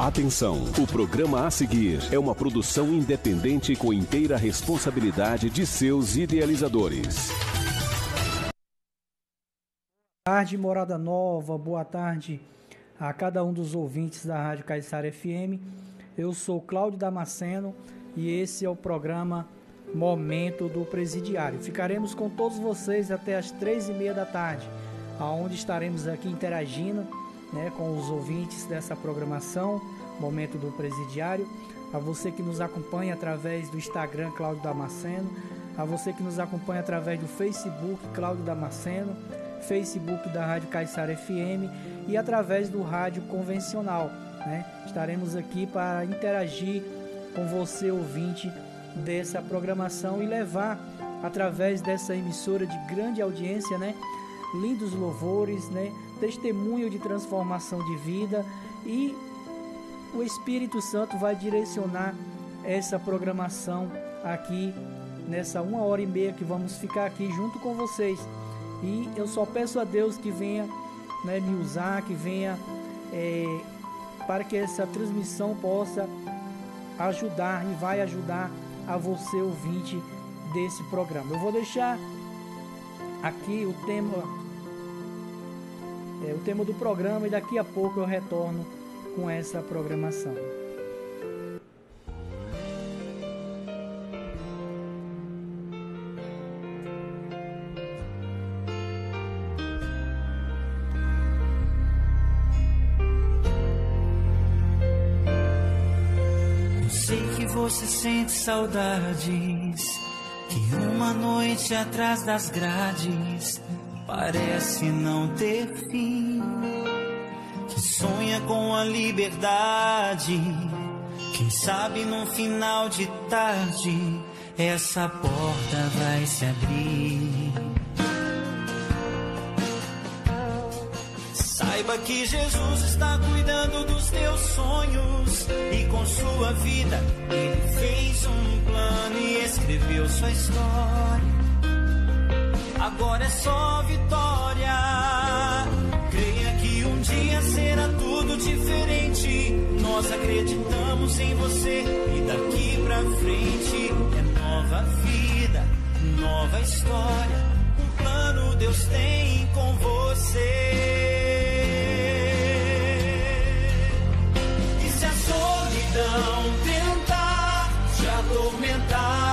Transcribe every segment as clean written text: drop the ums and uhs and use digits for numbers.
Atenção, o programa a seguir é uma produção independente com inteira responsabilidade de seus idealizadores. Boa tarde, Morada Nova, boa tarde a cada um dos ouvintes da Rádio Caiçara FM. Eu sou Cláudio Damasceno e esse é o programa Momento do Presidiário. Ficaremos com todos vocês até as 3h30 da tarde, onde estaremos aqui interagindo, com os ouvintes dessa programação, Momento do Presidiário. A você que nos acompanha através do Instagram, Cláudio Damasceno, a você que nos acompanha através do Facebook, Cláudio Damasceno, Facebook da Rádio Caiçara FM e através do rádio convencional. Estaremos aqui para interagir com você, ouvinte dessa programação, e levar através dessa emissora de grande audiência, lindos louvores, testemunho de transformação de vida, e o Espírito Santo vai direcionar essa programação aqui nessa 1h30 que vamos ficar aqui junto com vocês. E eu só peço a Deus que venha me usar, que venha para que essa transmissão possa ajudar e vai ajudar a você, ouvinte desse programa. Eu vou deixar aqui o tema do programa e daqui a pouco eu retorno com essa programação. Eu sei que você sente saudades, que uma noite atrás das grades parece não ter fim, que sonha com a liberdade. Quem sabe no final de tarde essa porta vai se abrir. Saiba que Jesus está cuidando dos teus sonhos, e com sua vida Ele fez um plano e escreveu sua história. Agora é só vitória. Creia que um dia será tudo diferente. Nós acreditamos em você e daqui pra frente é nova vida, nova história. Um plano Deus tem com você. E se a solidão tentar te atormentar,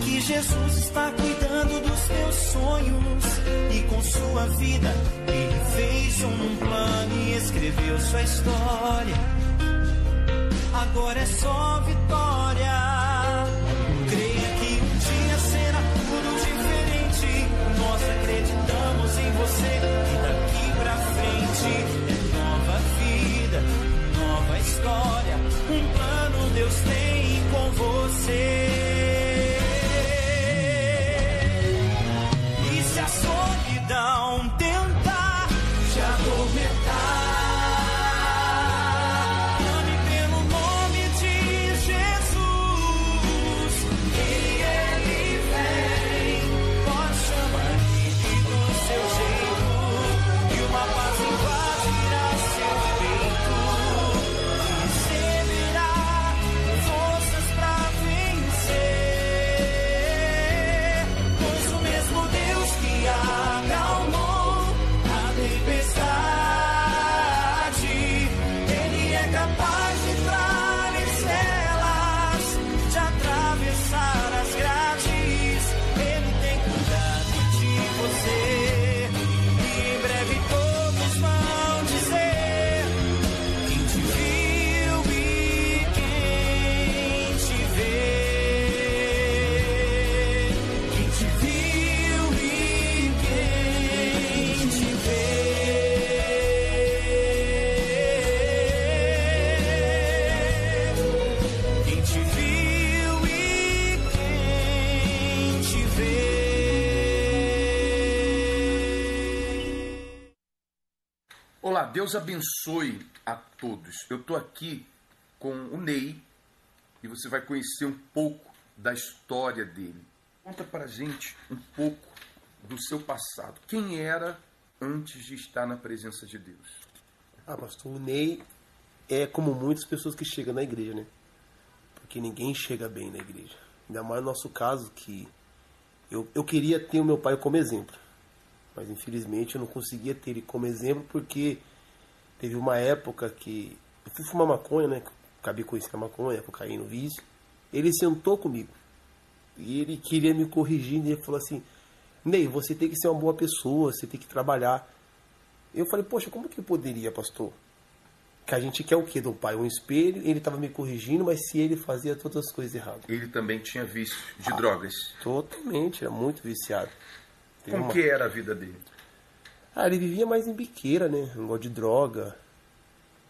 que Jesus está cuidando dos teus sonhos, e com sua vida Ele fez um plano e escreveu sua história. Agora é só vitória. Creia que um dia será tudo diferente. Nós acreditamos em você e daqui pra frente é nova vida, nova história. Um plano Deus tem com você. A solidão tentar te atormentar, clame pelo nome de Jesus. Olá, Deus abençoe a todos. Eu estou aqui com o Ney e você vai conhecer um pouco da história dele. Conta pra gente um pouco do seu passado. Quem era antes de estar na presença de Deus? Pastor, o Ney é como muitas pessoas que chegam na igreja, né? Porque ninguém chega bem na igreja. Ainda mais no nosso caso, que eu queria ter o meu pai como exemplo. Mas infelizmente eu não conseguia ter ele como exemplo porque teve uma época que eu fui fumar maconha, né? Acabei conhecendo a maconha, cocaína, o vício. Ele sentou comigo e ele queria me corrigir. E ele falou assim: Ney, você tem que ser uma boa pessoa, você tem que trabalhar. Eu falei: poxa, como que eu poderia, pastor? Que a gente quer o quê do pai? Um espelho. Ele estava me corrigindo, mas se ele fazia todas as coisas erradas. Ele também tinha vício de drogas. Totalmente, era muito viciado. Como que era a vida dele? Ele vivia mais em biqueira, né? Um negócio de droga,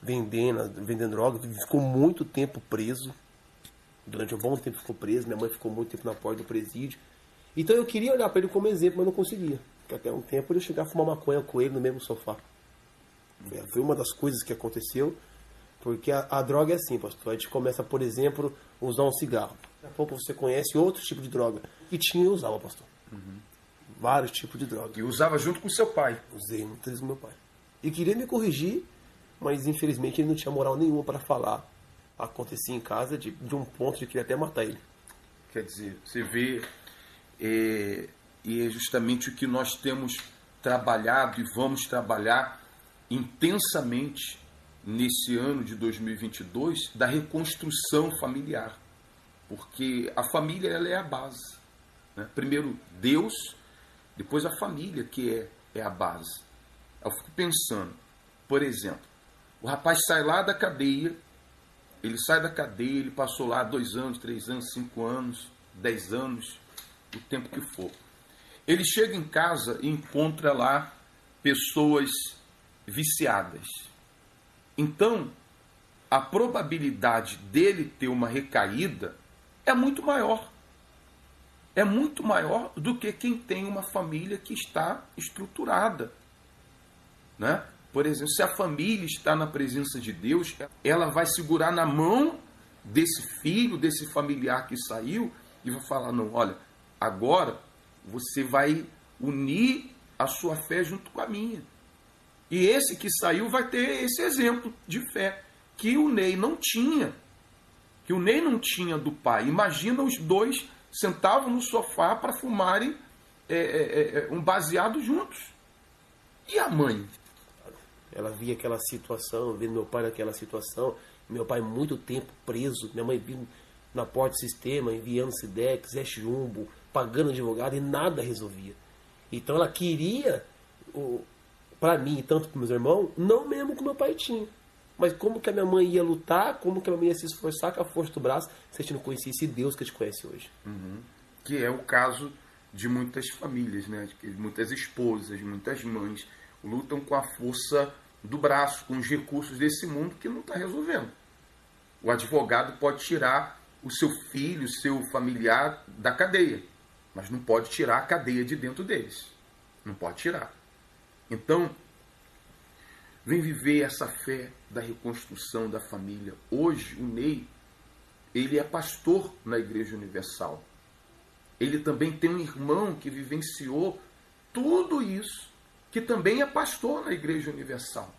vendendo droga. Ficou muito tempo preso. Durante um bom tempo ficou preso. Minha mãe ficou muito tempo na porta do presídio. Então eu queria olhar para ele como exemplo, mas não conseguia. Porque até um tempo eu chegar a fumar maconha com ele no mesmo sofá. Foi uma das coisas que aconteceu. Porque a droga é assim, pastor. A gente começa, por exemplo, a usar um cigarro. Daqui a pouco você conhece outro tipo de droga. Que tinha e usava, pastor. Vários tipos de droga. E usava junto com seu pai. Usei muitas vezes com meu pai. E queria me corrigir, mas infelizmente ele não tinha moral nenhuma para falar. Acontecia em casa de um ponto de querer até matar ele. Quer dizer, você vê, e é justamente o que nós temos trabalhado e vamos trabalhar intensamente nesse ano de 2022, da reconstrução familiar. Porque a família, ela é a base, né? Primeiro Deus, depois a família, que é a base. Eu fico pensando, por exemplo, o rapaz sai lá da cadeia, ele passou lá 2 anos, 3 anos, 5 anos, 10 anos, o tempo que for. Ele chega em casa e encontra lá pessoas viciadas. Então, a probabilidade dele ter uma recaída é muito maior. É muito maior do que quem tem uma família que está estruturada, né? Por exemplo, se a família está na presença de Deus, ela vai segurar na mão desse filho, desse familiar que saiu e vai falar: não, olha, agora você vai unir a sua fé junto com a minha. E esse que saiu vai ter esse exemplo de fé que o Ney não tinha. Que o Ney não tinha do pai. Imagina os dois sentavam no sofá para fumarem um baseado juntos. E a mãe? Ela via aquela situação, vendo meu pai naquela situação. Meu pai muito tempo preso. Minha mãe vindo na porta do sistema, enviando Sidex, Jumbo, pagando advogado e nada resolvia. Então ela queria, para mim e tanto para meus irmãos, não mesmo que meu pai tinha. Mas como que a minha mãe ia lutar, como que a minha mãe ia se esforçar com a força do braço, se a gente não conhecia esse Deus que a gente conhece hoje. Que é o caso de muitas famílias, né? Muitas esposas, muitas mães lutam com a força do braço, com os recursos desse mundo que não está resolvendo. O advogado pode tirar o seu filho, o seu familiar da cadeia, mas não pode tirar a cadeia de dentro deles. Não pode tirar. Então, vem viver essa fé da reconstrução da família. Hoje, o Ney, ele é pastor na Igreja Universal. Ele também tem um irmão que vivenciou tudo isso, que também é pastor na Igreja Universal.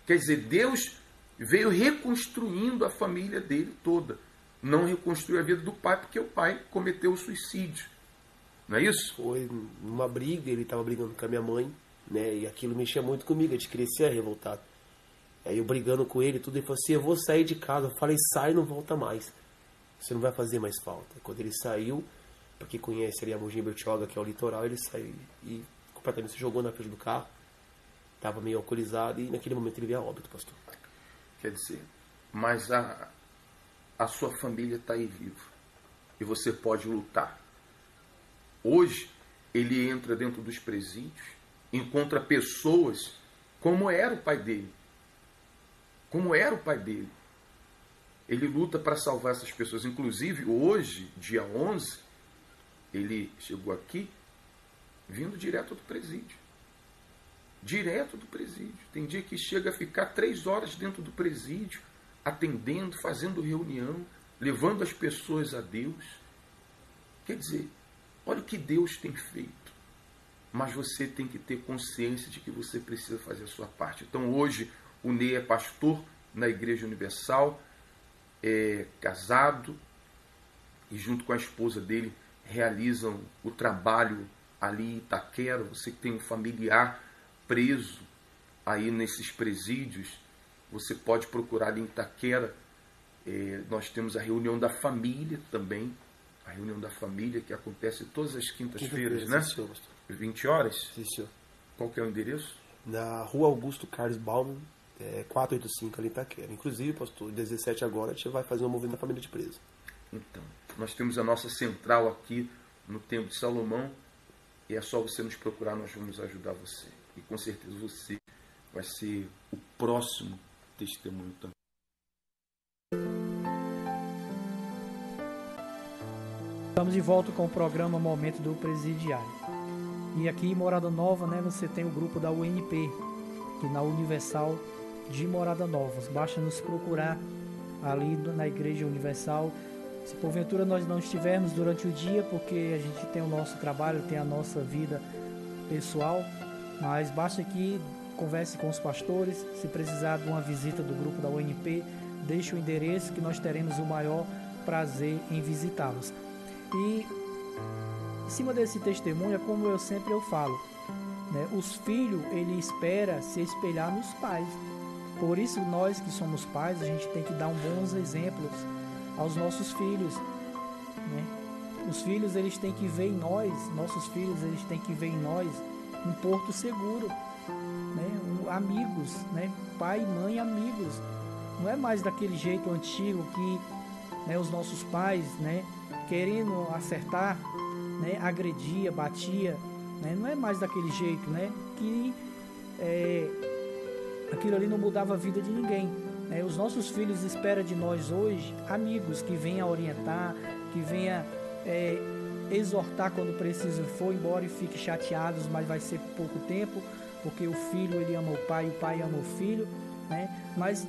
Quer dizer, Deus veio reconstruindo a família dele toda. Não reconstruiu a vida do pai, porque o pai cometeu o suicídio. Não é isso? Foi numa briga, ele estava brigando com a minha mãe, né? E aquilo mexia muito comigo, a gente crescia revoltado. Aí eu brigando com ele, tudo, ele falou assim: eu vou sair de casa. Eu falei: sai, não volta mais. Você não vai fazer mais falta. Quando ele saiu, para quem conhece ali a Mogi Bertioga, que é o litoral, ele saiu e completamente se jogou na frente do carro. Estava meio alcoolizado e naquele momento ele veio a óbito, pastor. Quer dizer, mas a sua família está aí viva. E você pode lutar. Hoje, ele entra dentro dos presídios, encontra pessoas como era o pai dele. Como era o pai dele. Ele luta para salvar essas pessoas. Inclusive, hoje, dia 11, ele chegou aqui, vindo direto do presídio. direto do presídio. Tem dia que chega a ficar 3 horas dentro do presídio, atendendo, fazendo reunião, levando as pessoas a Deus. Quer dizer, olha o que Deus tem feito. Mas você tem que ter consciência de que você precisa fazer a sua parte. Então hoje o Ney é pastor na Igreja Universal, é casado e junto com a esposa dele realizam o trabalho ali em Itaquera. Você que tem um familiar preso aí nesses presídios, você pode procurar ali em Itaquera. Nós temos a reunião da família também, a reunião da família que acontece todas as quintas-feiras, né? 20 horas? Sim, senhor. Qual que é o endereço? Na Rua Augusto Carlos Bauman, 485 ali em Itaquera. Inclusive, pastor, 17 agora a gente vai fazer uma movimento da família de preso. Então, nós temos a nossa central aqui no Templo de Salomão e é só você nos procurar, nós vamos ajudar você. E com certeza você vai ser o próximo testemunho também. Estamos de volta com o programa Momento do Presidiário. E aqui em Morada Nova, né, você tem o grupo da UNP, que na Universal de Morada Nova. Basta nos procurar ali na Igreja Universal. Se porventura nós não estivermos durante o dia, porque a gente tem o nosso trabalho, tem a nossa vida pessoal, mas basta que converse com os pastores. Se precisar de uma visita do grupo da UNP, deixe o endereço que nós teremos o maior prazer em visitá-los. E em cima desse testemunho, como eu sempre falo, né, os filhos, ele espera se espelhar nos pais. Por isso nós que somos pais, a gente tem que dar bons exemplos aos nossos filhos, né? Os filhos, eles têm que ver em nós, nossos filhos, eles têm que ver em nós um porto seguro, né? Amigos, né? Pai, mãe, amigos. Não é mais daquele jeito antigo que, né, os nossos pais, né, querendo acertar, né, agredia, batia, né? Não é mais daquele jeito, né, que aquilo ali não mudava a vida de ninguém. Os nossos filhos esperam de nós hoje amigos que venham orientar, que venham exortar quando preciso for, embora e fique chateados, mas vai ser por pouco tempo, porque o filho, ele ama o pai ama o filho, né? Mas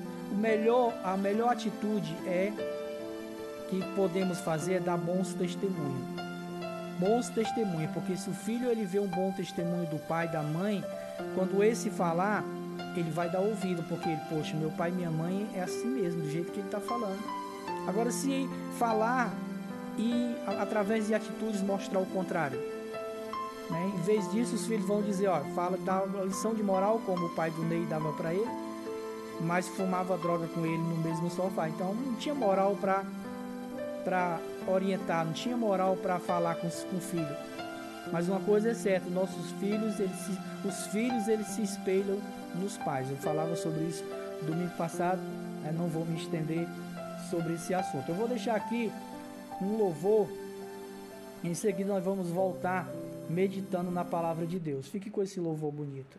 a melhor atitude que podemos fazer é dar bons testemunhos. Bons testemunhos, porque se o filho ele vê um bom testemunho do pai, da mãe, quando esse falar, ele vai dar ouvido, porque ele, poxa, meu pai e minha mãe é assim mesmo, do jeito que ele está falando. Agora, se falar e através de atitudes mostrar o contrário, né? Em vez disso, os filhos vão dizer, dá uma lição de moral, como o pai do Ney dava para ele, mas fumava droga com ele no mesmo sofá. Então não tinha moral para orientar, não tinha moral para falar com o filho. Mas uma coisa é certa, nossos filhos, os filhos eles se espelham nos pais. Eu falava sobre isso domingo passado, não vou me estender sobre esse assunto. Eu vou deixar aqui um louvor, em seguida nós vamos voltar meditando na palavra de Deus. Fique com esse louvor bonito.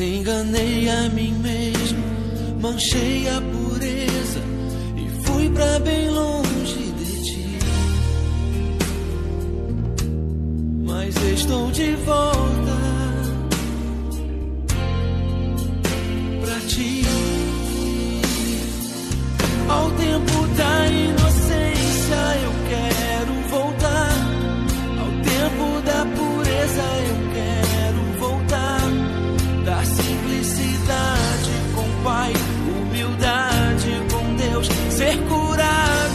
Enganei a mim mesmo, manchei a pureza e fui pra bem longe de ti. Mas estou de volta pra ti. Ao tempo da inocência eu quero voltar, ao tempo da pureza eu quero voltar. Da simplicidade com o Pai, humildade com Deus, ser curado.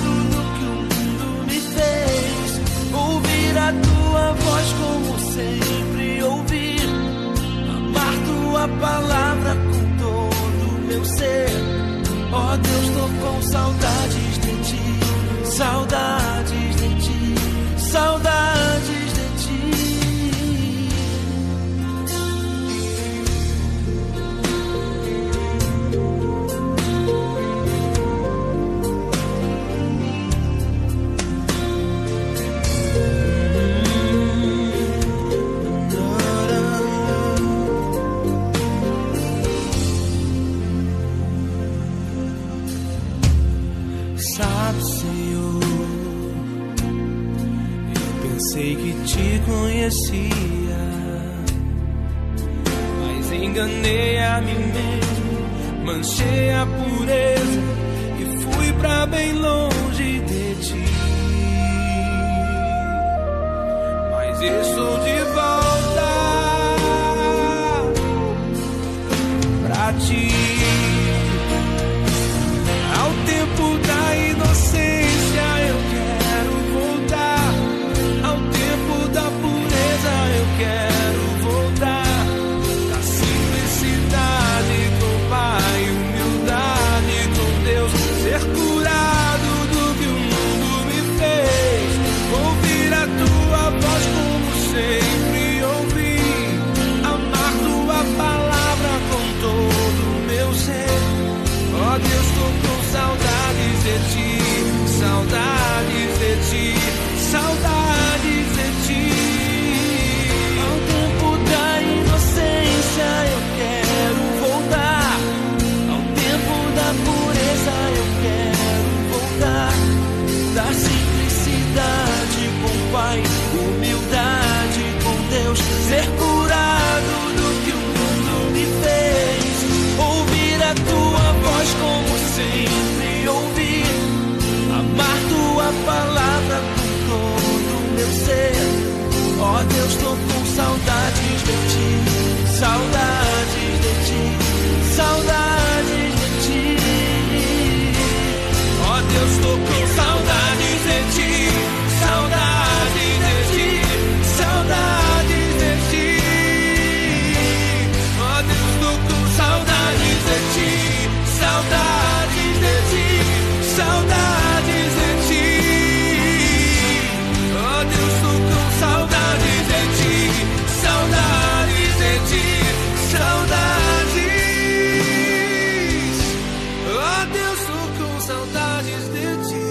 saudades de ti, saudades de ti. Sei que te conhecia, mas enganei a mim mesmo, manchei a pureza e fui pra bem longe de ti. Mas estou de volta pra ti, ao tempo da inocência eu quero voltar. Eu quero voltar da simplicidade com o Pai, humildade com Deus, ser curado do que o mundo me fez, ouvir a tua voz como sempre ouvi, amar tua palavra com todo o meu ser. Ó Deus, tô com saudades de ti, saudades de ti, saudades de ti. Eu quero voltar ao tempo da pureza, eu quero voltar da simplicidade com o Pai, humildade com Deus, ser curado do que o mundo me fez, ouvir a tua voz como sempre ouvi, amar tua palavra com todo o meu ser. Ó Deus, tô com saudades de ti, saudades de ti, saudades de ti. Ó Deus, tô com saudades de ti, saudades de ti, saudades de ti. Ó Deus, tô com saudades de ti, saudades de ti, saudades de ti. Ó Deus, tô com saudades de ti, saudades de ti, saudades. Oh Deus, tô com saudades de ti,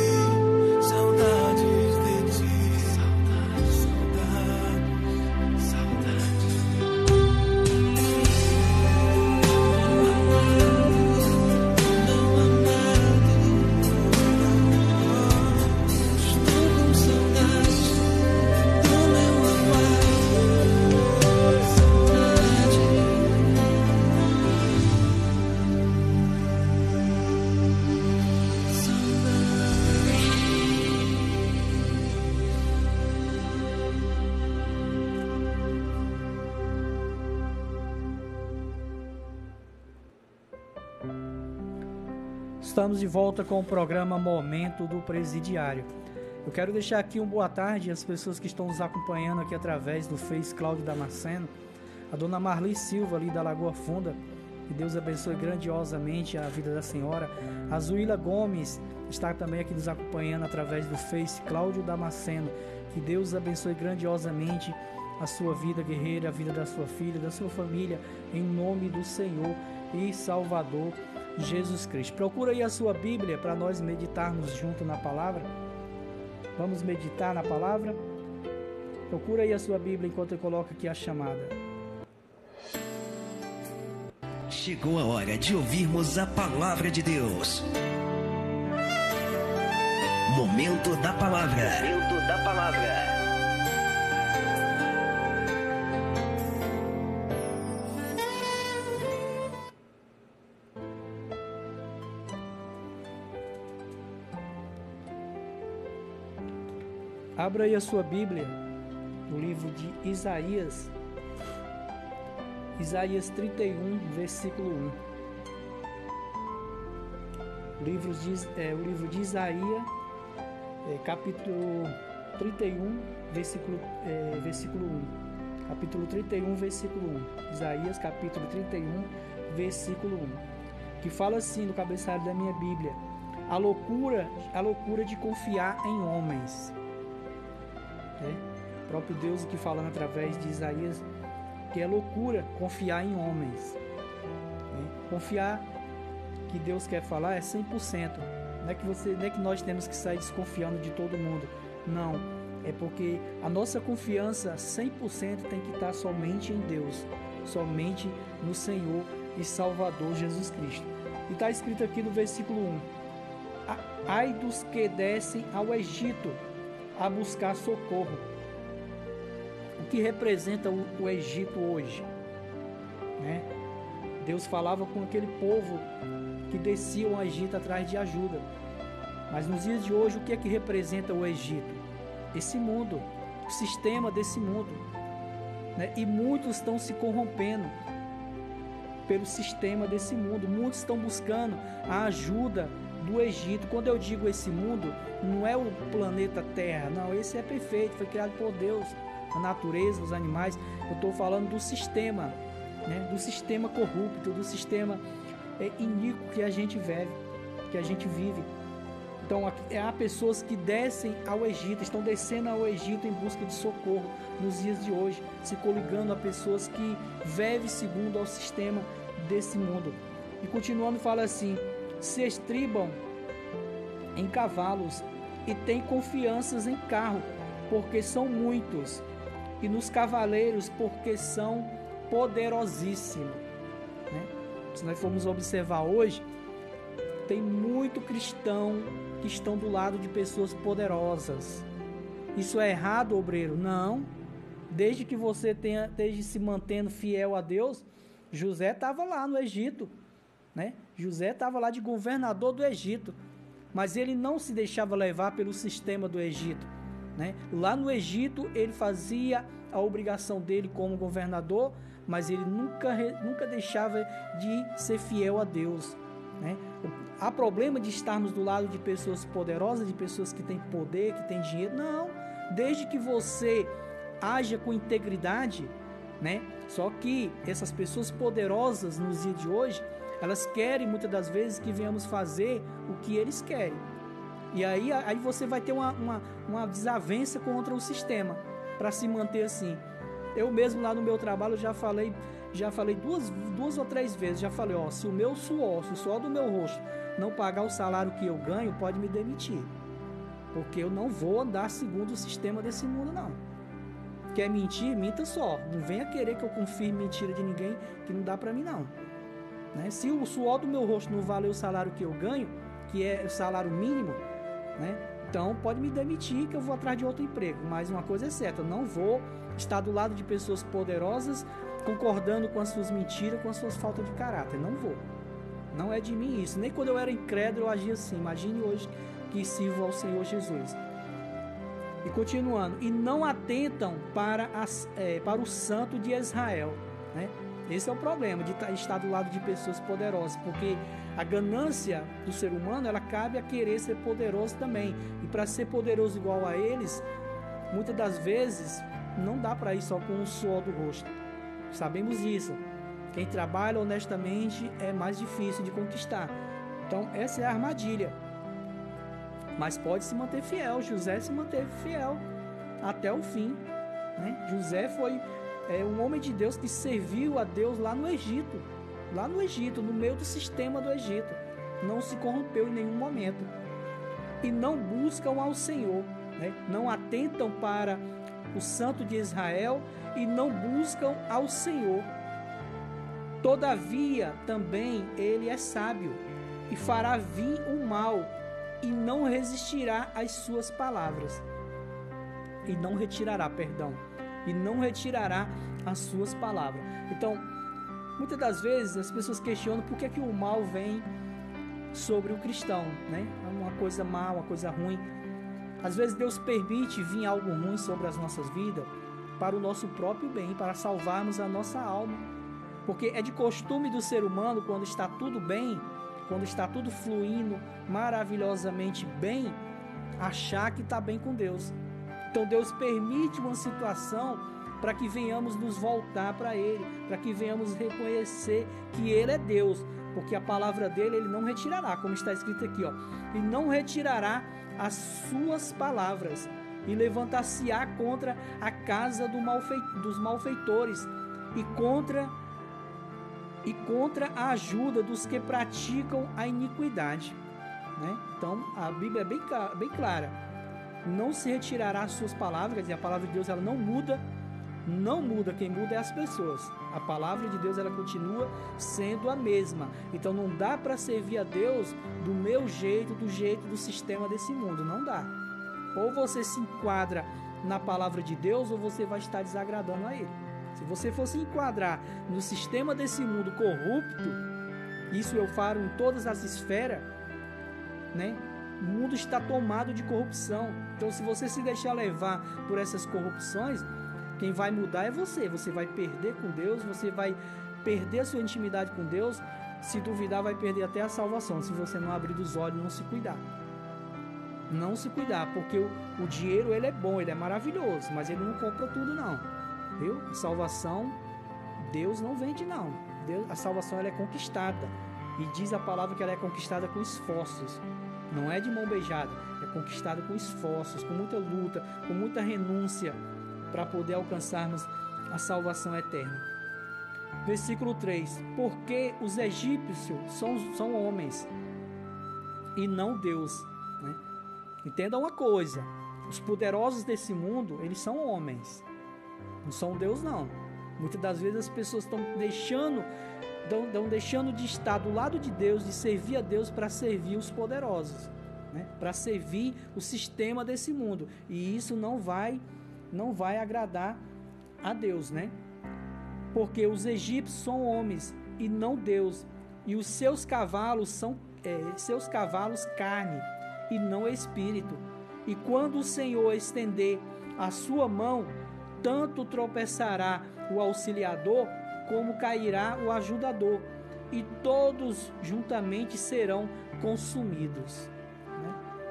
saudades de ti, saudades, saudades, estou com saudades do meu amado. Estamos de volta com o programa Momento do Presidiário. Eu quero deixar aqui um boa tarde às pessoas que estão nos acompanhando aqui através do Face Cláudio Damasceno, a dona Marli Silva ali da Lagoa Funda, que Deus abençoe grandiosamente a vida da senhora. A Zuíla Gomes está também aqui nos acompanhando através do Face Cláudio Damasceno, que Deus abençoe grandiosamente a sua vida guerreira, a vida da sua filha, da sua família, em nome do Senhor e Salvador Jesus Cristo. Procura aí a sua Bíblia para nós meditarmos junto na palavra. Vamos meditar na palavra? Procura aí a sua Bíblia enquanto eu coloco aqui a chamada. Chegou a hora de ouvirmos a palavra de Deus. Momento da palavra. Momento da palavra. Abra aí a sua Bíblia, no livro de Isaías, Isaías 31, versículo 1. O livro de Isaías, capítulo 31, versículo 1. Capítulo 31, versículo 1. Isaías, capítulo 31, versículo 1. Que fala assim no cabeçalho da minha Bíblia: a loucura de confiar em homens. O próprio Deus que falando através de Isaías, que é loucura confiar em homens. Confiar que Deus quer falar é 100%. Não é que nós temos que sair desconfiando de todo mundo. Não, é porque a nossa confiança 100% tem que estar somente em Deus, somente no Senhor e Salvador Jesus Cristo. E está escrito aqui no versículo 1: ai dos que descem ao Egito a buscar socorro. O que representa o Egito hoje? Deus falava com aquele povo que descia ao Egito atrás de ajuda. Mas nos dias de hoje, o que é que representa o Egito? Esse mundo, o sistema desse mundo. E muitos estão se corrompendo pelo sistema desse mundo. Muitos estão buscando a ajuda do Egito. Quando eu digo esse mundo, não é o planeta Terra, não, esse é perfeito, foi criado por Deus, a natureza, os animais. Eu estou falando do sistema, do sistema corrupto, do sistema iníquo que a gente vive. Então há pessoas que descem ao Egito, estão descendo ao Egito em busca de socorro nos dias de hoje, se coligando a pessoas que vivem segundo ao sistema desse mundo. E continuando fala assim: se estribam em cavalos e têm confianças em carro, porque são muitos, e nos cavaleiros, porque são poderosíssimos. Se nós formos observar hoje, tem muito cristão que estão do lado de pessoas poderosas. Isso é errado, obreiro? Não. Desde que você esteja se mantendo fiel a Deus. José estava lá no Egito, José estava lá de governador do Egito, mas ele não se deixava levar pelo sistema do Egito, Lá no Egito ele fazia a obrigação dele como governador, mas ele nunca deixava de ser fiel a Deus. Há problema de estarmos do lado de pessoas poderosas, de pessoas que têm poder, que têm dinheiro? Não, desde que você haja com integridade, Só que essas pessoas poderosas nos dias de hoje, elas querem muitas das vezes que venhamos fazer o que eles querem. E aí você vai ter uma desavença contra o sistema para se manter assim. Eu mesmo lá no meu trabalho já falei duas ou três vezes, já falei, se o meu suor, se o suor do meu rosto não pagar o salário que eu ganho, pode me demitir, porque eu não vou andar segundo o sistema desse mundo, não. Quer mentir? Minta só, não venha querer que eu confirme mentira de ninguém, que não dá pra mim não, Se o suor do meu rosto não valer o salário que eu ganho, que é o salário mínimo, então pode me demitir que eu vou atrás de outro emprego. Mas uma coisa é certa, eu não vou estar do lado de pessoas poderosas concordando com as suas mentiras, com as suas faltas de caráter. Não vou. Não é de mim isso. Nem quando eu era incrédulo eu agia assim. Imagine hoje que sirvo ao Senhor Jesus. E continuando, e não atentam para o santo de Israel. Esse é o problema de estar do lado de pessoas poderosas, porque a ganância do ser humano, ela cabe a querer ser poderoso também. E para ser poderoso igual a eles, muitas das vezes não dá para ir só com o suor do rosto. Sabemos isso. Quem trabalha honestamente é mais difícil de conquistar. Então essa é a armadilha. Mas pode se manter fiel. José se manteve fiel até o fim. José foi um homem de Deus que serviu a Deus lá no Egito. Lá no Egito, no meio do sistema do Egito. Não se corrompeu em nenhum momento. E não buscam ao Senhor. Não atentam para o santo de Israel e não buscam ao Senhor. Todavia também ele é sábio e fará vir o mal e não resistirá às suas palavras. E não retirará as suas palavras. Então, muitas das vezes as pessoas questionam por que o mal vem sobre o cristão, É uma coisa má, uma coisa ruim. Às vezes Deus permite vir algo ruim sobre as nossas vidas para o nosso próprio bem, para salvarmos a nossa alma. Porque é de costume do ser humano, quando está tudo bem, quando está tudo fluindo maravilhosamente bem, achar que está bem com Deus. Então Deus permite uma situação para que venhamos nos voltar para Ele, para que venhamos reconhecer que Ele é Deus, porque a palavra dele ele não retirará, como está escrito aqui, ó, e não retirará as suas palavras, e levantar-se-á contra a casa dos malfeitores, e contra a ajuda dos que praticam a iniquidade, né? Então a Bíblia é bem clara, não se retirará as suas palavras, quer dizer, a palavra de Deus ela não muda, quem muda é as pessoas. A palavra de Deus ela continua sendo a mesma. Então não dá para servir a Deus do meu jeito, do jeito do sistema desse mundo, não dá. Ou você se enquadra na palavra de Deus, ou você vai estar desagradando a Ele. Se você fosse enquadrar no sistema desse mundo corrupto, isso eu falo em todas as esferas, né? O mundo está tomado de corrupção. Então se você se deixar levar por essas corrupções, quem vai mudar é você. Você vai perder com Deus, você vai perder a sua intimidade com Deus. Se duvidar, vai perder até a salvação, se você não abrir os olhos e não se cuidar. Não se cuidar, porque o dinheiro ele é bom, ele é maravilhoso, mas ele não compra tudo não, viu? A salvação, Deus não vende não. A salvação ela é conquistada, e diz a palavra que ela é conquistada com esforços. Não é de mão beijada, é conquistada com esforços, com muita luta, com muita renúncia, para poder alcançarmos a salvação eterna. Versículo 3: porque os egípcios são homens e não Deus, né? Entenda uma coisa, os poderosos desse mundo, eles são homens, não são Deus não. Muitas das vezes as pessoas estão deixando de estar do lado de Deus, de servir a Deus para servir os poderosos, né? Para servir o sistema desse mundo, e isso não vai agradar a Deus, né? Porque os egípcios são homens e não Deus, e os seus cavalos são carne e não espírito. E quando o Senhor estender a sua mão, tanto tropeçará o auxiliador como cairá o ajudador, e todos juntamente serão consumidos.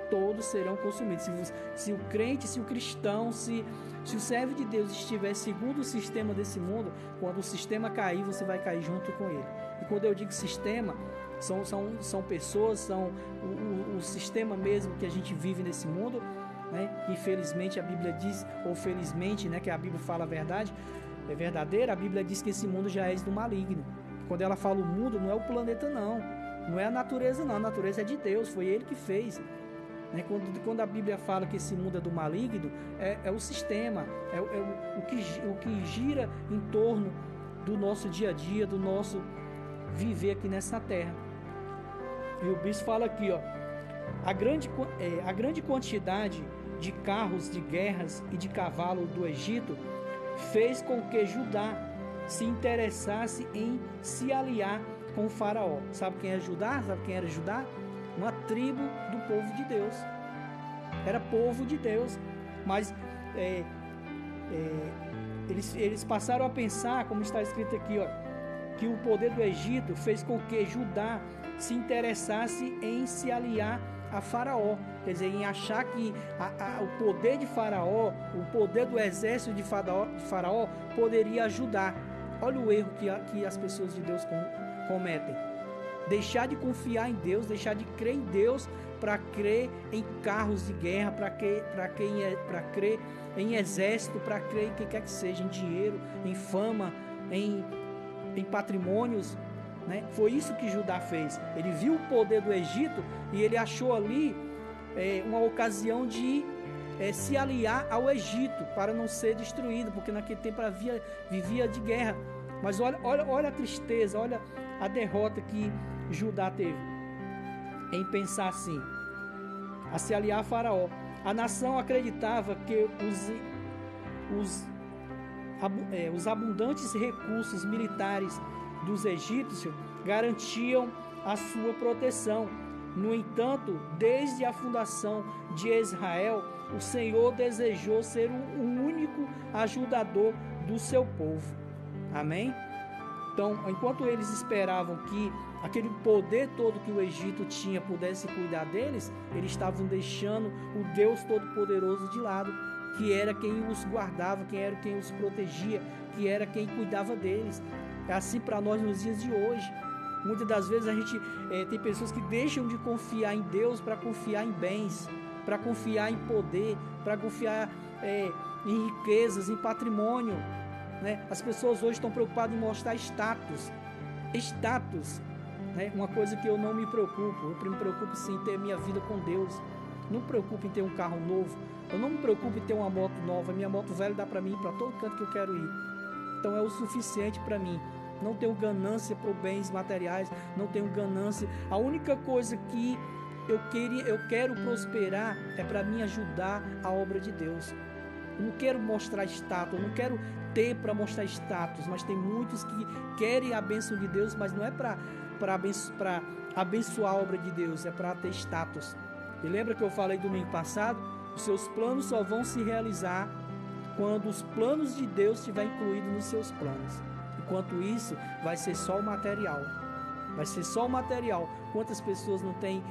Todos serão consumidos. Se o crente, se o cristão, se o servo de Deus estiver segundo o sistema desse mundo, quando o sistema cair, você vai cair junto com ele. E quando eu digo sistema, são pessoas, são o sistema mesmo que a gente vive nesse mundo, né? Infelizmente a Bíblia diz, ou felizmente, né, que a Bíblia fala a verdade, é verdadeira, a Bíblia diz que esse mundo já é do maligno. Quando ela fala o mundo, não é o planeta não é a natureza não, a natureza é de Deus, foi Ele que fez. Quando a Bíblia fala que esse mundo é do maligno, é o sistema, o que gira em torno do nosso dia a dia, do nosso viver aqui nessa terra. E o bispo fala aqui, ó, a grande quantidade de carros de guerras e de cavalos do Egito fez com que Judá se interessasse em se aliar com o faraó. Sabe quem é Judá? Sabe quem era Judá? Uma tribo do povo de Deus. Era povo de Deus, mas eles passaram a pensar, como está escrito aqui, ó, que o poder do Egito fez com que Judá se interessasse em se aliar a Faraó, quer dizer, em achar que o poder de Faraó, o poder do exército de Faraó poderia ajudar. Olha o erro que as pessoas de Deus cometem. Deixar de confiar em Deus, deixar de crer em Deus para crer em carros de guerra, para crer em exército, para crer em que quer que seja, em dinheiro, em fama, em patrimônios, né? Foi isso que Judá fez. Ele viu o poder do Egito e ele achou ali uma ocasião de se aliar ao Egito para não ser destruído, porque naquele tempo vivia de guerra. Mas olha a tristeza, olha a derrota que Judá teve em pensar assim, a se aliar a Faraó. A nação acreditava que os abundantes recursos militares dos egípcios garantiam a sua proteção. No entanto, desde a fundação de Israel, o Senhor desejou ser o único ajudador do seu povo. Amém? Então, enquanto eles esperavam que aquele poder todo que o Egito tinha pudesse cuidar deles, eles estavam deixando o Deus Todo-Poderoso de lado, que era quem os guardava, que era quem os protegia, que era quem cuidava deles. É assim para nós nos dias de hoje. Muitas das vezes a gente tem pessoas que deixam de confiar em Deus para confiar em bens, para confiar em poder, para confiar em riquezas, em patrimônio, né? As pessoas hoje estão preocupadas em mostrar status, né? Uma coisa que eu não me preocupo. Eu me preocupo sim em ter minha vida com Deus. Não me preocupo em ter um carro novo. Eu não me preocupo em ter uma moto nova. Minha moto velha dá para mim ir para todo canto que eu quero ir. Então é o suficiente para mim. Não tenho ganância por bens materiais. Não tenho ganância. A única coisa que eu quero prosperar é para mim ajudar a obra de Deus. Eu não quero mostrar status. Eu não quero ter para mostrar status. Mas tem muitos que querem a bênção de Deus, mas não é para abençoar a obra de Deus, é para ter status. E lembra que eu falei domingo passado? Os seus planos só vão se realizar quando os planos de Deus estiverem incluídos nos seus planos. Enquanto isso, vai ser só o material. Vai ser só o material. Quantas pessoas não têm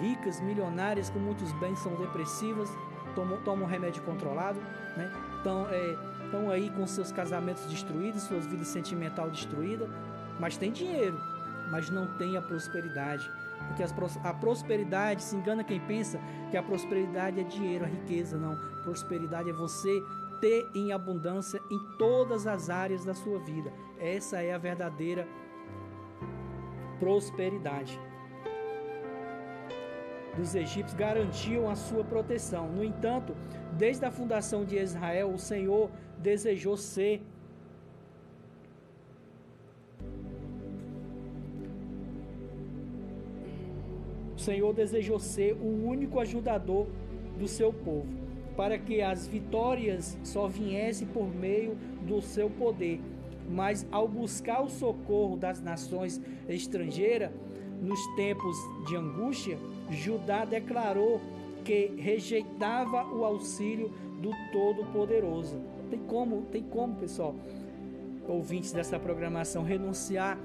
ricas, milionárias, com muitos bens, são depressivas, tomam remédio controlado, né? Estão aí com seus casamentos destruídos, suas vidas sentimental destruídas, mas tem dinheiro, mas não tem a prosperidade. Porque a prosperidade, se engana quem pensa que a prosperidade é dinheiro, a riqueza. Não, prosperidade é você ter em abundância em todas as áreas da sua vida. Essa é a verdadeira prosperidade. Dos egípcios garantiam a sua proteção. No entanto, desde a fundação de Israel, o Senhor desejou ser o único ajudador do seu povo, para que as vitórias só viessem por meio do seu poder. Mas ao buscar o socorro das nações estrangeiras, nos tempos de angústia, Judá declarou que rejeitava o auxílio do Todo-Poderoso. Tem como, pessoal, ouvintes dessa programação, renunciar,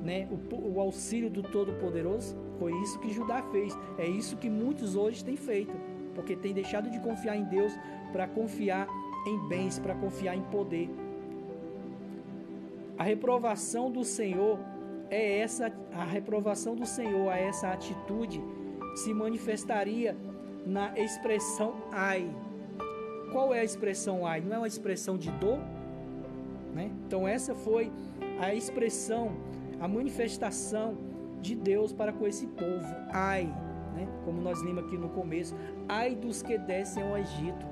né, o auxílio do Todo-Poderoso? Foi isso que Judá fez. É isso que muitos hoje têm feito, porque têm deixado de confiar em Deus para confiar em bens, para confiar em poder. A reprovação do Senhor a essa atitude se manifestaria na expressão ai. Qual é a expressão ai? Não é uma expressão de dor, né? Então essa foi a expressão, a manifestação de Deus para com esse povo. Ai, né? Como nós lemos aqui no começo, ai dos que descem ao Egito.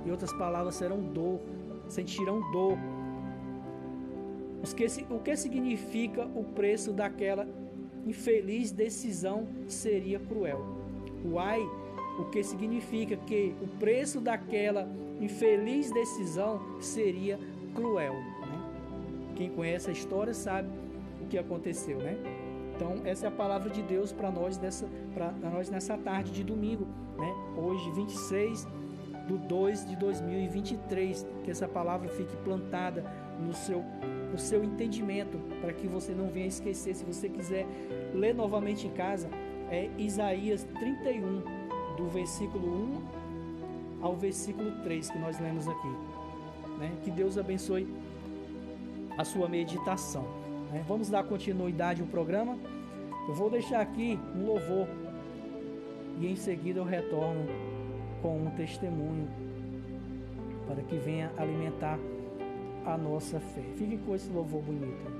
Em outras palavras, serão dor, sentirão dor. O que significa o preço daquela infeliz decisão seria cruel. O ai, o que significa que o preço daquela infeliz decisão seria cruel, né? Quem conhece a história sabe o que aconteceu, né? Então essa é a palavra de Deus para nós nessa tarde de domingo, né? Hoje 26/2/2023, que essa palavra fique plantada no seu entendimento, para que você não venha esquecer. Se você quiser ler novamente em casa, é Isaías 31, do versículo 1 ao versículo 3, que nós lemos aqui, né? Que Deus abençoe a sua meditação, né? Vamos dar continuidade ao programa. Eu vou deixar aqui um louvor e em seguida eu retorno com um testemunho para que venha alimentar a nossa fé. Fique com esse louvor bonito.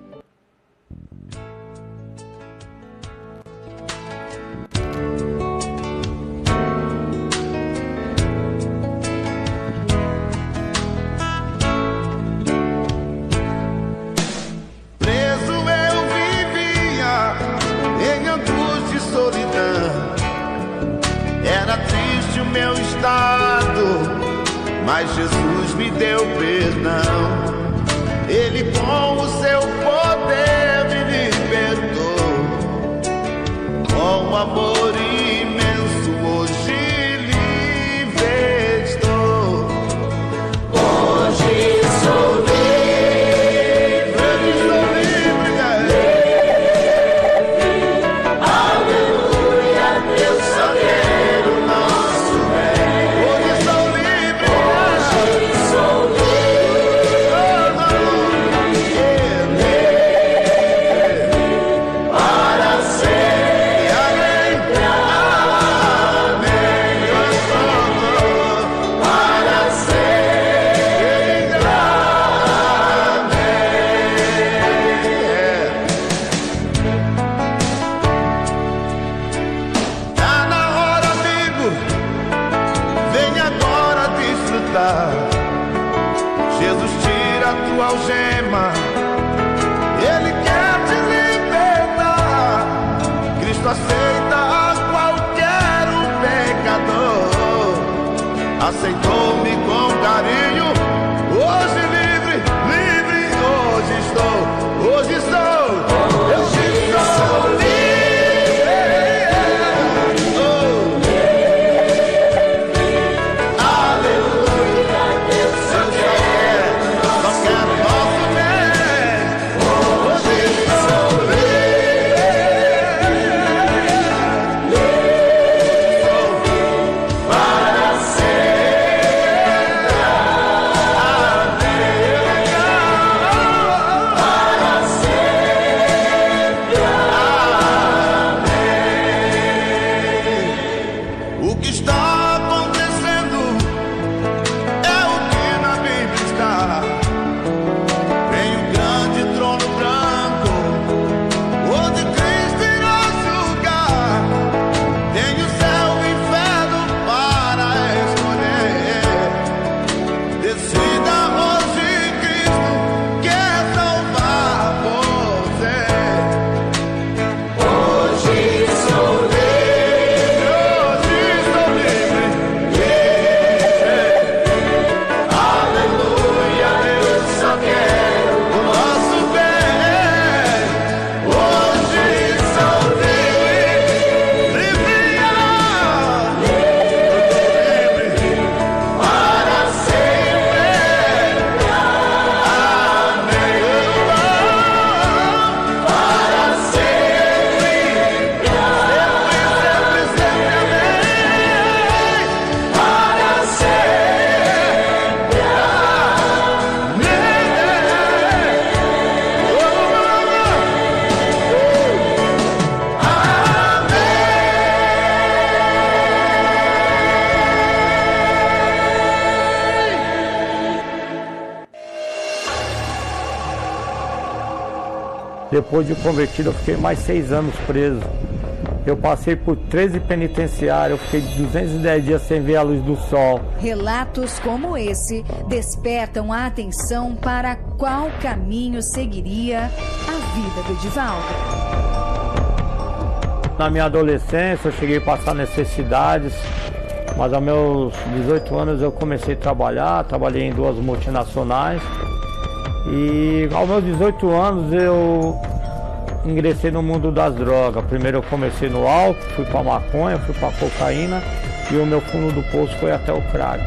Preso eu vivia em angústia e solidão. Era triste o meu estado, mas Jesus me deu perdão. Ele com o seu poder me libertou. Com amor imenso hoje livre estou. Hoje sou livre, sou livre, aleluia, Deus salgueiro, nosso rei. Hoje sou livre, hoje sou livre. vida. Jesus tira a tua algema, Ele quer te libertar. Cristo aceita a qualquer pecador. Aceitou-me com carinho. Hoje livre, livre, hoje estou, hoje estou, hoje estou livre. Depois de convertido, eu fiquei mais 6 anos preso. Eu passei por 13 penitenciários, eu fiquei 210 dias sem ver a luz do sol. Relatos como esse despertam a atenção para qual caminho seguiria a vida do Edivaldo. Na minha adolescência, eu cheguei a passar necessidades, mas aos meus 18 anos eu comecei a trabalhar, trabalhei em 2 multinacionais. E aos meus 18 anos eu ingressei no mundo das drogas. Primeiro eu comecei no álcool, fui para maconha, fui para cocaína e o meu fundo do poço foi até o crack.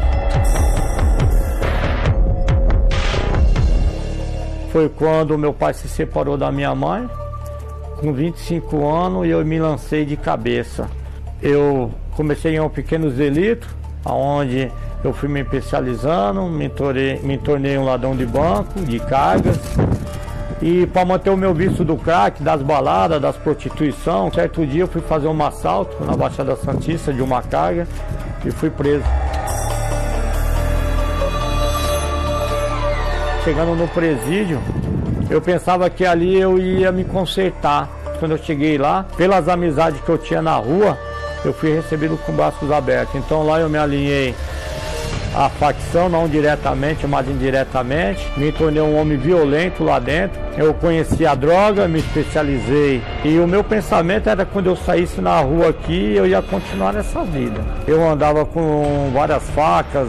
Foi quando meu pai se separou da minha mãe, com 25 anos, e eu me lancei de cabeça. Eu comecei em um pequeno delito, onde eu fui me especializando, me tornei um ladrão de banco, de cargas. E para manter o meu vício do crack, das baladas, das prostituição, certo dia eu fui fazer um assalto na Baixada Santista de uma carga e fui preso. Chegando no presídio, eu pensava que ali eu ia me consertar. Quando eu cheguei lá, pelas amizades que eu tinha na rua, eu fui recebido com braços abertos. Então lá eu me alinhei à facção, não diretamente, mas indiretamente. Me tornei um homem violento lá dentro. Eu conheci a droga, me especializei. E o meu pensamento era quando eu saísse na rua aqui, eu ia continuar nessa vida. Eu andava com várias facas,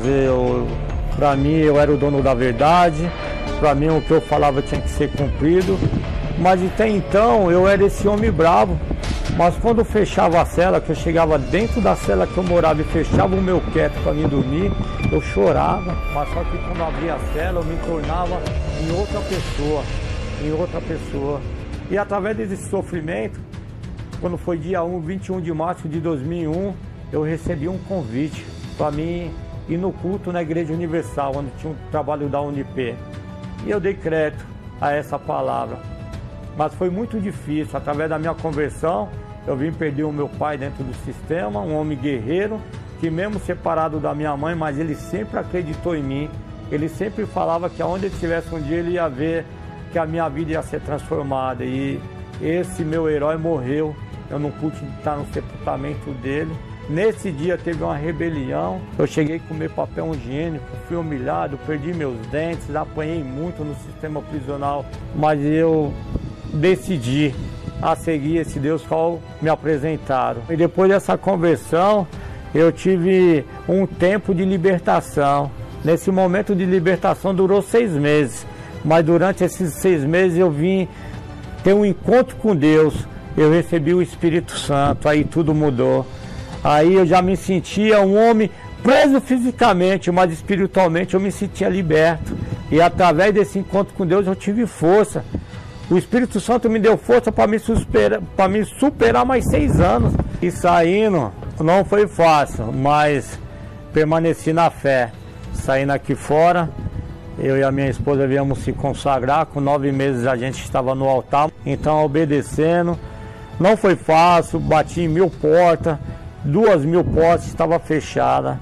pra mim eu era o dono da verdade. Pra mim o que eu falava tinha que ser cumprido. Mas até então eu era esse homem bravo. Mas quando fechava a cela, que eu chegava dentro da cela que eu morava e fechava o meu quieto para mim dormir, eu chorava. Mas só que quando eu abria a cela, eu me tornava em outra pessoa. E através desse sofrimento, quando foi dia 21 de março de 2001, eu recebi um convite para mim ir no culto na Igreja Universal, onde tinha um trabalho da Unip. E eu dei crédito a essa palavra. Mas foi muito difícil. Através da minha conversão, eu vim perder o meu pai dentro do sistema, um homem guerreiro, que mesmo separado da minha mãe, mas ele sempre acreditou em mim. Ele sempre falava que aonde ele estivesse um dia, ele ia ver que a minha vida ia ser transformada. E esse meu herói morreu. Eu não pude estar no sepultamento dele, Nesse dia teve uma rebelião, eu cheguei a comer papel higiênico, fui humilhado, perdi meus dentes, apanhei muito no sistema prisional, mas eu decidi a seguir esse Deus qual me apresentaram. E depois dessa conversão, eu tive um tempo de libertação. Nesse momento de libertação durou 6 meses, mas durante esses 6 meses eu vim ter um encontro com Deus, eu recebi o Espírito Santo, aí tudo mudou. Aí eu já me sentia um homem preso fisicamente, mas espiritualmente eu me sentia liberto. E através desse encontro com Deus eu tive força. O Espírito Santo me deu força para me superar mais 6 anos. E saindo, não foi fácil, mas permaneci na fé. Saindo aqui fora, eu e a minha esposa viemos se consagrar. Com 9 meses a gente estava no altar. Então, obedecendo, não foi fácil, bati em 1000 portas. 2000 portas estava fechada,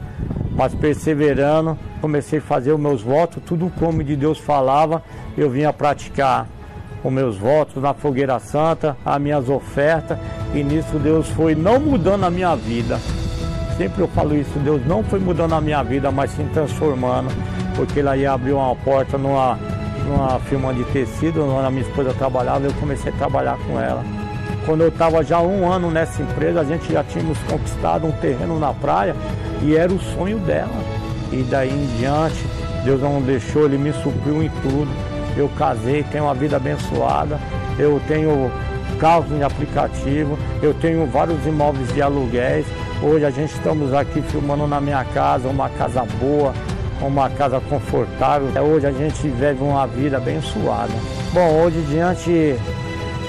mas perseverando, comecei a fazer os meus votos, tudo como de Deus falava, eu vinha praticar os meus votos na fogueira santa, as minhas ofertas, e nisso Deus foi não mudando a minha vida. Sempre eu falo isso, Deus não foi mudando a minha vida, mas sim transformando, porque Ele aí abriu uma porta numa firma de tecido, onde a minha esposa trabalhava, eu comecei a trabalhar com ela. Quando eu estava já 1 ano nessa empresa, a gente já tínhamos conquistado um terreno na praia e era o sonho dela. E daí em diante, Deus não deixou, Ele me supriu em tudo. Eu casei, tenho uma vida abençoada, eu tenho carros em aplicativo, eu tenho vários imóveis de aluguéis. Hoje a gente estamos aqui filmando na minha casa, uma casa boa, uma casa confortável. Hoje a gente vive uma vida abençoada. Bom, hoje diante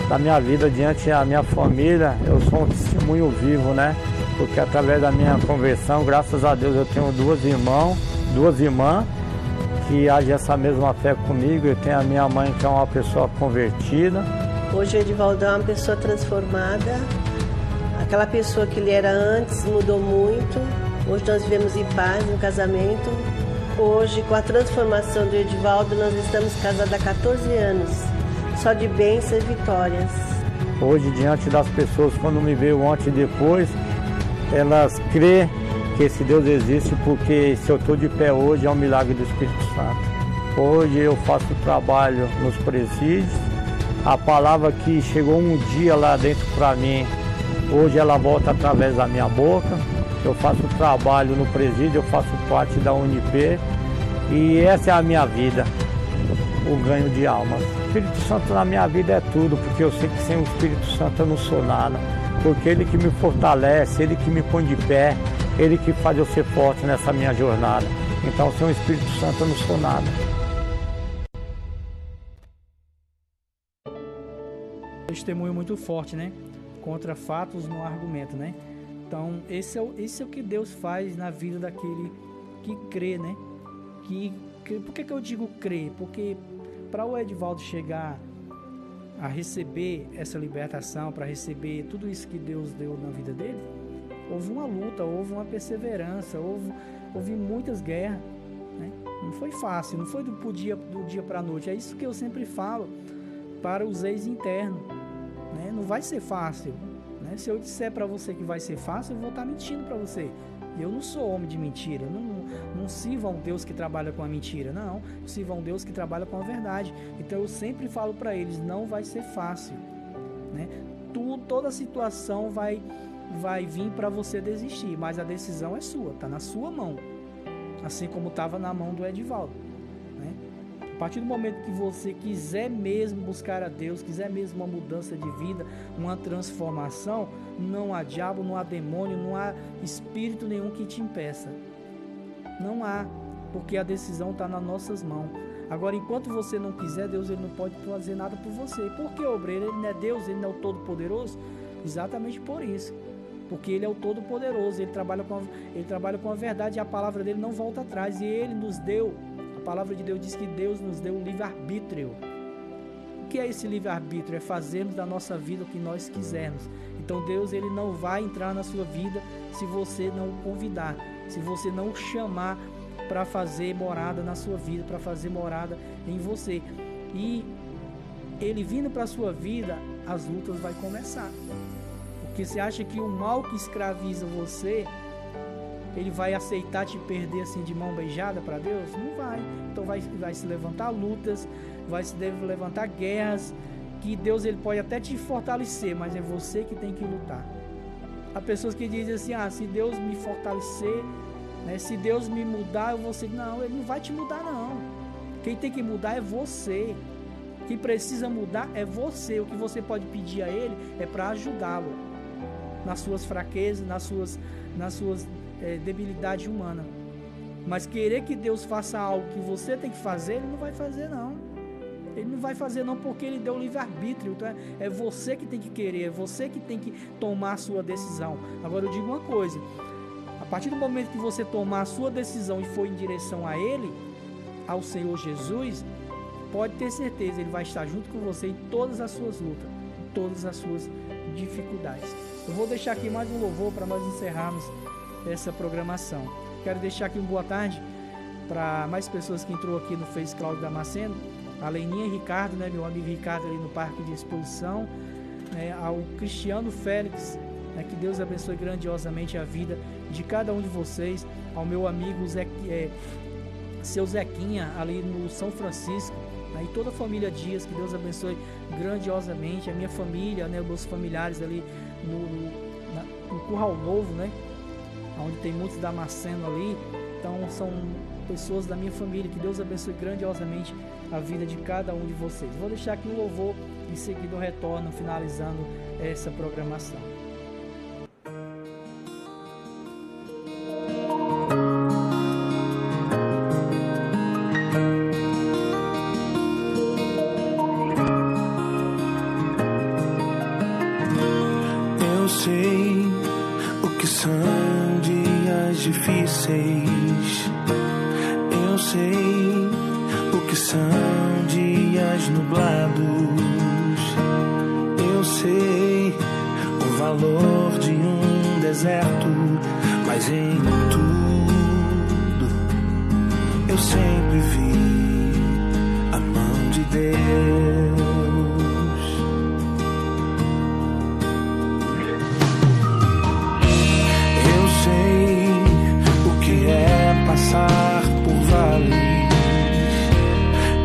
da minha vida, diante da minha família, eu sou um testemunho vivo, né? Porque através da minha conversão, graças a Deus, eu tenho 2 irmãs que agem essa mesma fé comigo. Eu tenho a minha mãe, que é uma pessoa convertida. Hoje o Edivaldo é uma pessoa transformada. Aquela pessoa que ele era antes mudou muito. Hoje nós vivemos em paz no casamento. Hoje, com a transformação do Edivaldo, nós estamos casados há 14 anos. Só de bênçãos e vitórias. Hoje, diante das pessoas, quando me veem ontem e depois, elas crêem que esse Deus existe, porque se eu estou de pé hoje é um milagre do Espírito Santo. Hoje eu faço trabalho nos presídios. A palavra que chegou um dia lá dentro para mim, hoje ela volta através da minha boca. Eu faço trabalho no presídio, eu faço parte da UNIP e essa é a minha vida, o ganho de almas. O Espírito Santo na minha vida é tudo, porque eu sei que sem o Espírito Santo eu não sou nada, porque Ele que me fortalece, Ele que me põe de pé, Ele que faz eu ser forte nessa minha jornada. Então sem o Espírito Santo eu não sou nada. Testemunho muito forte, né? Contra fatos no argumento, né? Então esse é o que Deus faz na vida daquele que crê, né? Por que eu digo crer? Porque para o Edivaldo chegar a receber essa libertação, para receber tudo isso que Deus deu na vida dele, houve uma luta, houve uma perseverança, houve muitas guerras, né? Não foi fácil, não foi do dia para a noite. É isso que eu sempre falo para os ex-internos, né? Não vai ser fácil, né? Se eu disser para você que vai ser fácil, eu vou estar mentindo para você. Eu não sou homem de mentira, não sirvo a um Deus que trabalha com a mentira, não, sirvo a um Deus que trabalha com a verdade. Então eu sempre falo para eles, não vai ser fácil, né? Toda situação vai vir para você desistir, mas a decisão é sua, está na sua mão, assim como estava na mão do Edivaldo, né? A partir do momento que você quiser mesmo buscar a Deus, quiser mesmo uma mudança de vida, uma transformação, não há diabo, não há demônio, não há espírito nenhum que te impeça. Não há, porque a decisão está nas nossas mãos. Agora, enquanto você não quiser, Deus ele não pode fazer nada por você. Por que, obreiro? Ele não é Deus, ele não é o Todo-Poderoso? Exatamente por isso. Porque ele é o Todo-Poderoso, ele trabalha com a verdade e a palavra dele não volta atrás. E ele nos deu, a palavra de Deus diz que Deus nos deu um livre-arbítrio. O que é esse livre-arbítrio? É fazermos da nossa vida o que nós quisermos. Então Deus ele não vai entrar na sua vida se você não o convidar, se você não o chamar para fazer morada na sua vida, para fazer morada em você. E ele vindo para a sua vida, as lutas vão começar. Porque Porque você acha que o mal que escraviza você, ele vai aceitar te perder assim de mão beijada para Deus? Não vai. Então vai se levantar lutas, vai se levantar guerras, que Deus ele pode até te fortalecer, mas é você que tem que lutar. Há pessoas que dizem assim, se Deus me fortalecer, né, se Deus me mudar, eu vou ser... Não, ele não vai te mudar não. Quem tem que mudar é você. Quem precisa mudar é você. O que você pode pedir a ele é para ajudá-lo nas suas fraquezas, nas suas debilidades humanas. Mas querer que Deus faça algo que você tem que fazer, ele não vai fazer não. Ele não vai fazer não, porque ele deu livre-arbítrio. Então é você que tem que querer, é você que tem que tomar a sua decisão. Agora eu digo uma coisa: a partir do momento que você tomar a sua decisão e for em direção a ele, ao Senhor Jesus, pode ter certeza, ele vai estar junto com você em todas as suas lutas, em todas as suas dificuldades. Eu vou deixar aqui mais um louvor para nós encerrarmos essa programação. Quero deixar aqui uma boa tarde para mais pessoas que entrou aqui no Face Cláudio Damasceno, a Leninha e Ricardo, né, meu amigo Ricardo ali no Parque de Exposição, né, ao Cristiano Félix, né, que Deus abençoe grandiosamente a vida de cada um de vocês, ao meu amigo seu Zequinha ali no São Francisco, né, e toda a família Dias, que Deus abençoe grandiosamente, a minha família, né, os meus familiares ali no Curral Novo, né, onde tem muitos Damasceno ali. Então são pessoas da minha família, que Deus abençoe grandiosamente a vida de cada um de vocês. Vou deixar aqui um louvor, em seguida eu retorno finalizando essa programação. Eu sei o que são dias difíceis. Eu sei o que são dias nublados. Eu sei o valor de um deserto, mas em tudo eu sempre vi a mão de Deus. Eu sei o que é passar por vales.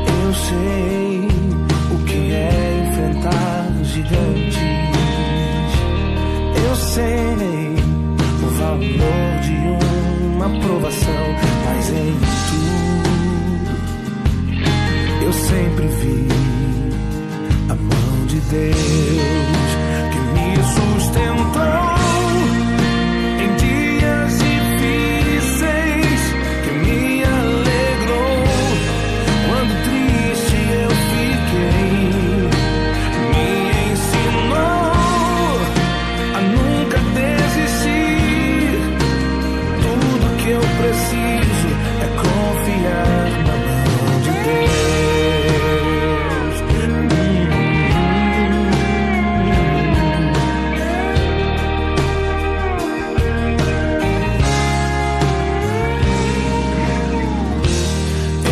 Eu sei o que é enfrentar gigantes. Eu sei o valor de uma provação, mas em tudo eu sempre vi a mão de Deus que me sustentou em dias difíceis, que me alegrou quando triste eu fiquei, me ensinou a nunca desistir. Tudo que eu preciso é confiar na mão de Deus.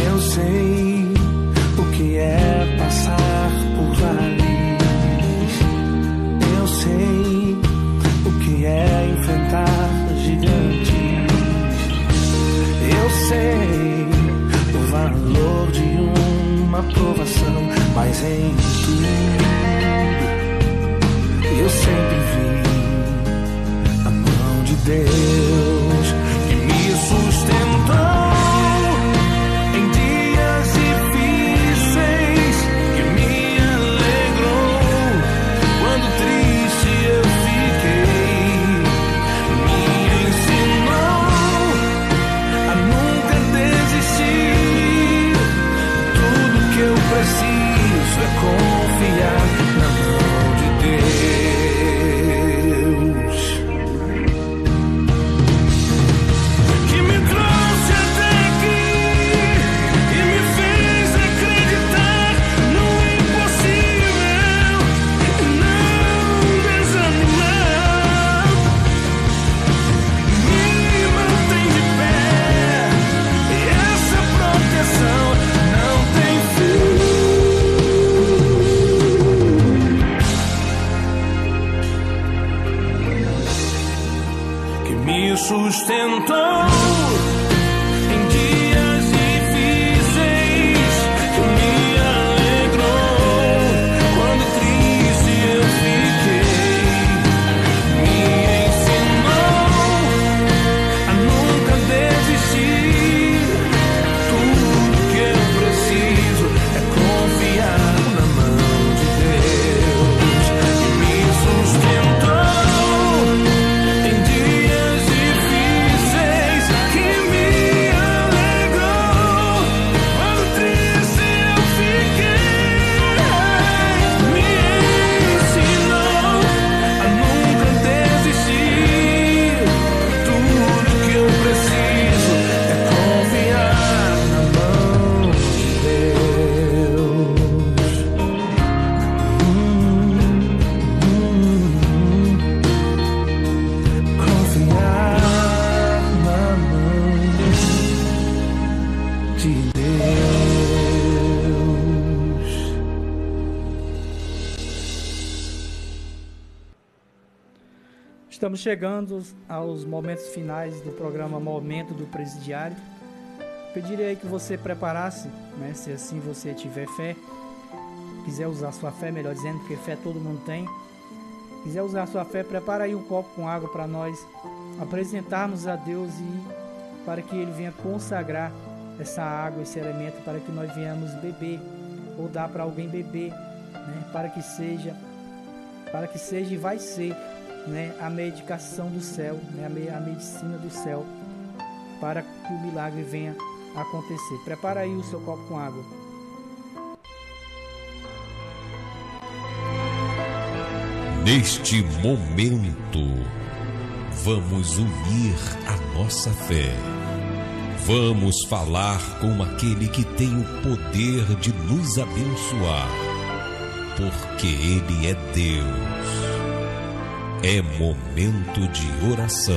Eu sei o que é passar por vales. Eu sei o que é enfrentar gigantes. Eu sei o valor de uma provação, mas em tudo eu sempre vi a mão de Deus que me sustentou em dias difíceis, que me alegrou quando triste eu fiquei, me ensinou a nunca desistir. Tudo que eu preciso é sustentou em dias difíceis, me alegrou quando triste eu fiquei, me ensinou a nunca desistir. Tudo que eu preciso é confiar na mão de Deus, que me sustentou em dias difíceis, que me alegrou quando triste eu fiquei, me ensinou a nunca desistir. Tudo que eu preciso é confiar na mão de Deus. Confiar na mão de Deus. Estamos chegando aos momentos finais do programa Momento do Presidiário. Pediria aí que você preparasse, né, se assim você tiver fé, quiser usar sua fé, melhor dizendo, porque fé todo mundo tem. Quiser usar sua fé, prepara aí um copo com água para nós apresentarmos a Deus e para que Ele venha consagrar essa água, esse elemento, para que nós venhamos beber ou dar para alguém beber, né, para que seja e vai ser, né, a medicação do céu, né, a medicina do céu, para que o milagre venha acontecer. Prepara aí o seu copo com água. Neste momento, vamos unir a nossa fé. Vamos falar com aquele que tem o poder de nos abençoar, porque Ele é Deus. É momento de oração.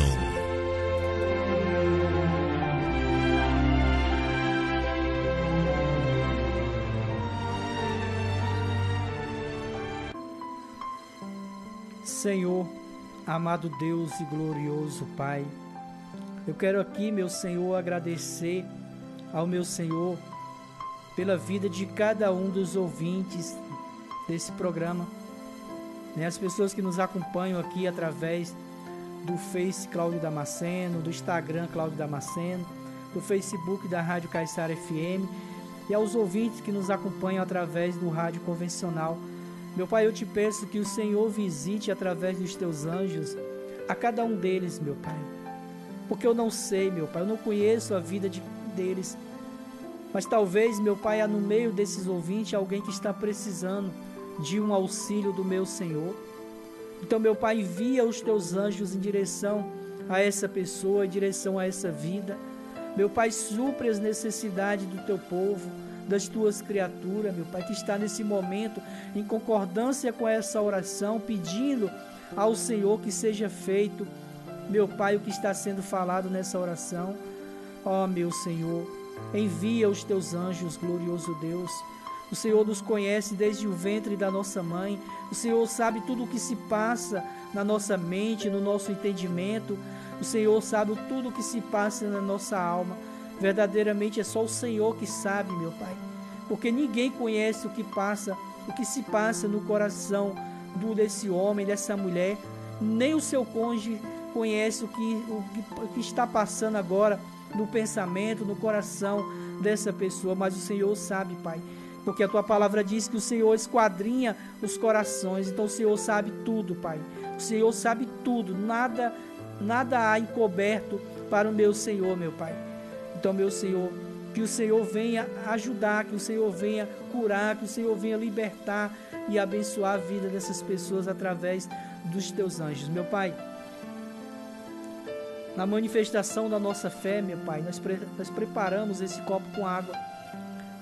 Senhor, amado Deus e glorioso Pai, eu quero aqui, meu Senhor, agradecer ao meu Senhor pela vida de cada um dos ouvintes desse programa, né? As pessoas que nos acompanham aqui através do Face Cláudio Damasceno, do Instagram Cláudio Damasceno, do Facebook da Rádio Caiçara FM e aos ouvintes que nos acompanham através do rádio convencional. Meu Pai, eu te peço que o Senhor visite através dos teus anjos a cada um deles, meu Pai. Porque eu não sei, meu Pai, eu não conheço a vida deles. Mas talvez, meu Pai, há no meio desses ouvintes alguém que está precisando de um auxílio do meu Senhor. Então, meu Pai, envia os teus anjos em direção a essa pessoa, em direção a essa vida. Meu Pai, supre as necessidades do teu povo, das tuas criaturas, meu Pai, que está nesse momento em concordância com essa oração, pedindo ao Senhor que seja feito, meu Pai, o que está sendo falado nessa oração. Ó, meu Senhor, envia os teus anjos, glorioso Deus. O Senhor nos conhece desde o ventre da nossa mãe. O Senhor sabe tudo o que se passa na nossa mente, no nosso entendimento. O Senhor sabe tudo o que se passa na nossa alma. Verdadeiramente é só o Senhor que sabe, meu Pai, porque ninguém conhece o que se passa no coração desse homem, dessa mulher, nem o seu cônjuge conhece o que está passando agora no pensamento, no coração dessa pessoa, mas o Senhor sabe, Pai, porque a tua palavra diz que o Senhor esquadrinha os corações, então o Senhor sabe tudo, Pai, o Senhor sabe tudo, nada há encoberto para o meu Senhor, meu Pai. Então, meu Senhor, que o Senhor venha ajudar, que o Senhor venha curar, que o Senhor venha libertar e abençoar a vida dessas pessoas através dos teus anjos. Meu Pai, na manifestação da nossa fé, meu Pai, nós preparamos esse copo com água,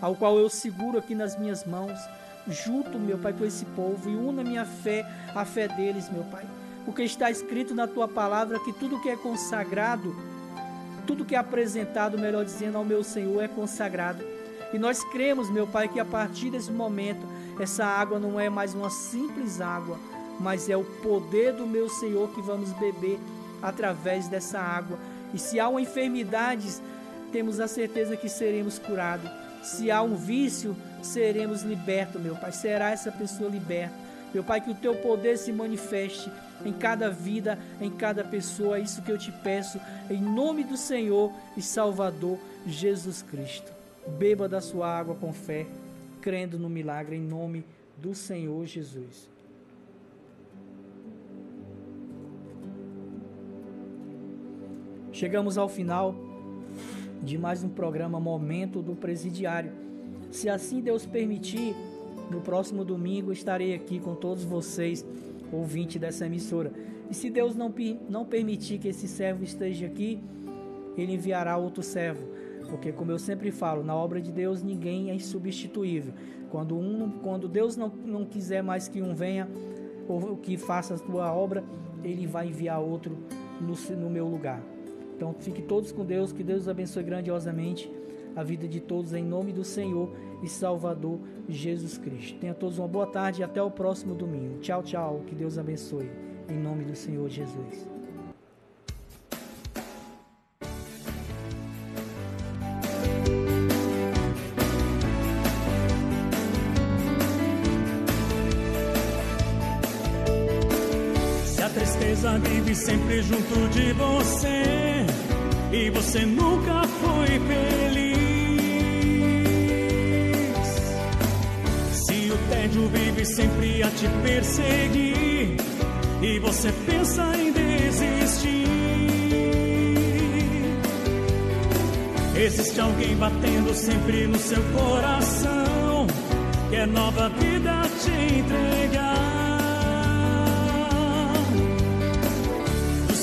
ao qual eu seguro aqui nas minhas mãos, junto, meu Pai, com esse povo, e una minha fé à fé deles, meu Pai, porque está escrito na tua palavra que tudo que é consagrado, tudo que é apresentado, melhor dizendo, ao meu Senhor é consagrado. E nós cremos, meu Pai, que a partir desse momento, essa água não é mais uma simples água, mas é o poder do meu Senhor que vamos beber através dessa água. E se há uma enfermidade, temos a certeza que seremos curados. Se há um vício, seremos libertos, meu Pai. Será essa pessoa liberta. Meu Pai, que o teu poder se manifeste em cada vida, em cada pessoa. É isso que eu te peço, em nome do Senhor e Salvador Jesus Cristo. Beba da sua água com fé, crendo no milagre, em nome do Senhor Jesus. Chegamos ao final de mais um programa Momento do Presidiário. Se assim Deus permitir, no próximo domingo estarei aqui com todos vocês, ouvintes dessa emissora. E se Deus não permitir que esse servo esteja aqui, Ele enviará outro servo. Porque, como eu sempre falo, na obra de Deus ninguém é insubstituível. Quando Deus não quiser mais que um venha ou que faça a sua obra, Ele vai enviar outro no meu lugar. Então fiquem todos com Deus, que Deus abençoe grandiosamente a vida de todos, em nome do Senhor e Salvador Jesus Cristo. Tenha todos uma boa tarde e até o próximo domingo. Tchau, tchau, que Deus abençoe, em nome do Senhor Jesus. Se a tristeza vive sempre junto de você e você nunca foi feliz, se o tédio vive sempre a te perseguir e você pensa em desistir, existe alguém batendo sempre no seu coração, quer nova vida te entregar.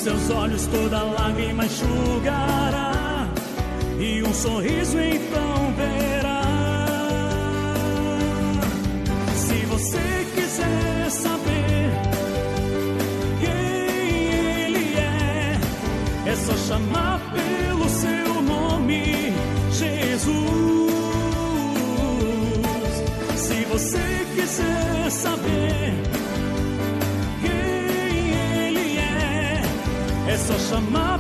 Seus olhos toda lágrima enxugará e um sorriso então verá. Se você quiser saber quem Ele é só chamar pelo seu nome, Jesus. Se você quiser saber é só chamar